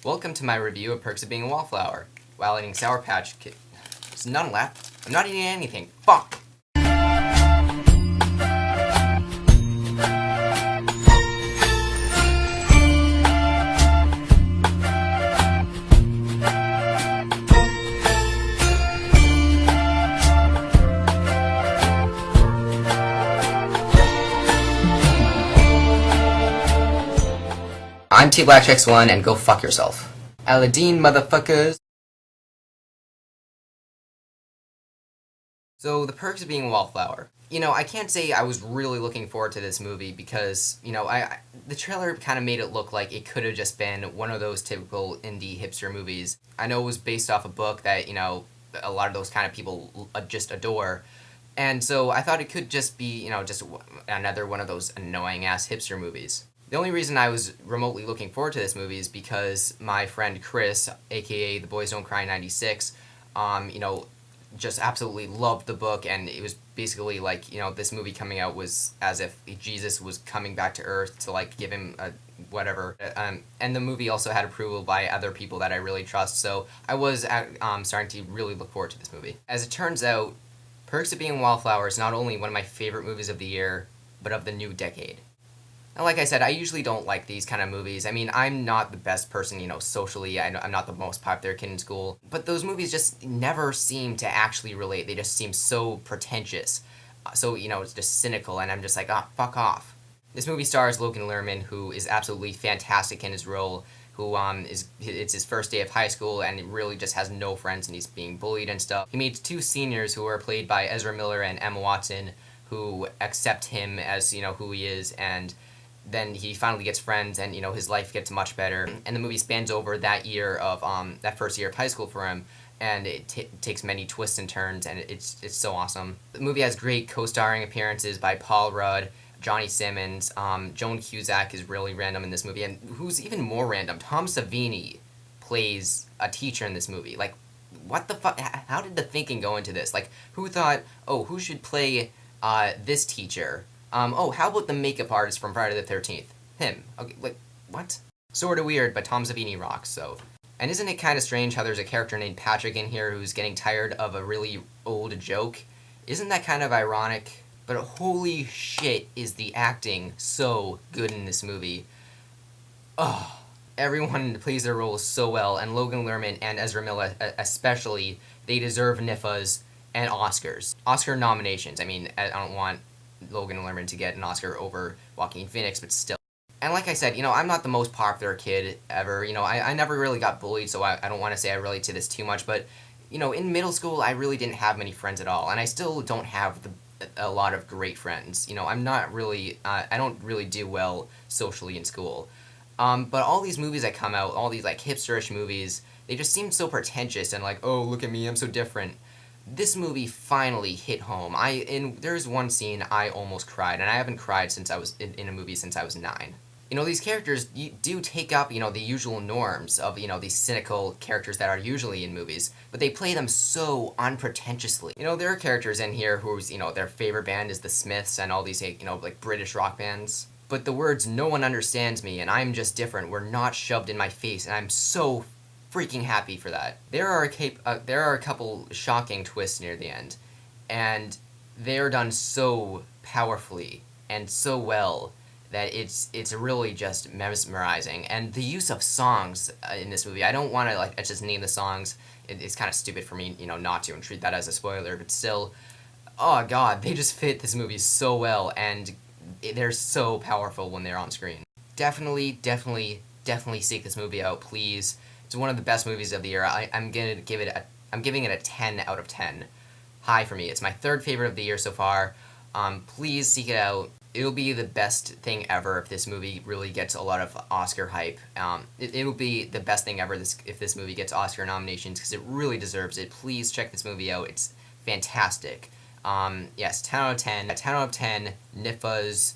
Welcome to my review of Perks of Being a Wallflower. While eating Sour Patch Kid. There's none left. I'm not eating anything. Fuck! I'm T Blackchecks1 and go fuck yourself. Aladdin, motherfuckers! So, The Perks of Being a Wallflower. I can't say I was really looking forward to this movie because, the trailer kind of made it look like it could have just been one of those typical indie hipster movies. I know it was based off a book that, a lot of those kind of people just adore. And so I thought it could just be, just another one of those annoying-ass hipster movies. The only reason I was remotely looking forward to this movie is because my friend Chris, aka The Boys Don't Cry 96, just absolutely loved the book, and it was basically like, this movie coming out was as if Jesus was coming back to Earth to, give him a whatever. And the movie also had approval by other people that I really trust, so I was starting to really look forward to this movie. As it turns out, Perks of Being a Wallflower is not only one of my favorite movies of the year, but of the new decade. Now, like I said, I usually don't like these kind of movies. I mean, I'm not the best person, socially. I'm not the most popular kid in school. But those movies just never seem to actually relate. They just seem so pretentious. So, it's just cynical, and I'm just like, fuck off. This movie stars Logan Lerman, who is absolutely fantastic in his role, who it's his first day of high school, and he really just has no friends, and he's being bullied and stuff. He meets two seniors who are played by Ezra Miller and Emma Watson, who accept him as, who he is, and then he finally gets friends, and his life gets much better. And the movie spans over that year of that first year of high school for him, and it takes many twists and turns, and it's so awesome. The movie has great co-starring appearances by Paul Rudd, Johnny Simmons. Joan Cusack is really random in this movie, and who's even more random, Tom Savini plays a teacher in this movie. Like, what the fuck? How did the thinking go into this? Like, who thought, oh, who should play this teacher? How about the makeup artist from Friday the 13th? Him. Okay, what? Sorta weird, but Tom Savini rocks, so. And isn't it kind of strange how there's a character named Patrick in here who's getting tired of a really old joke? Isn't that kind of ironic? But holy shit, is the acting so good in this movie. Oh, everyone plays their roles so well, and Logan Lerman and Ezra Miller especially, they deserve NIFAs and Oscars. Oscar nominations. I mean, I don't want Logan Lerman to get an Oscar over Joaquin Phoenix, but still. And like I said, I'm not the most popular kid ever. I never really got bullied, so I don't want to say I relate to this too much, but, in middle school, I really didn't have many friends at all, and I still don't have a lot of great friends. I'm not really, I don't really do well socially in school. But all these movies that come out, all these, hipsterish movies, they just seem so pretentious and oh, look at me, I'm so different. This movie finally hit home. There's one scene I almost cried, and I haven't cried since I was in a movie since I was 9. These characters do take up, the usual norms of, these cynical characters that are usually in movies, but they play them so unpretentiously. There are characters in here whose, their favorite band is the Smiths and all these, British rock bands. But the words, "no one understands me," and "I'm just different," were not shoved in my face, and I'm so freaking happy for that. There are a couple shocking twists near the end, and they're done so powerfully and so well that it's really just mesmerizing. And the use of songs in this movie, I don't want to just name the songs. It's kind of stupid for me, not to and treat that as a spoiler, but still, oh god, they just fit this movie so well, and they're so powerful when they're on screen. Definitely seek this movie out, please. It's one of the best movies of the year. I'm giving it a 10 out of 10. High for me. It's my third favorite of the year so far. Please seek it out. It'll be the best thing ever if this movie really gets a lot of Oscar hype. It'll be the best thing ever if this movie gets Oscar nominations, because it really deserves it. Please check this movie out. It's fantastic. Yes, 10 out of 10. 10 out of 10 NIFAs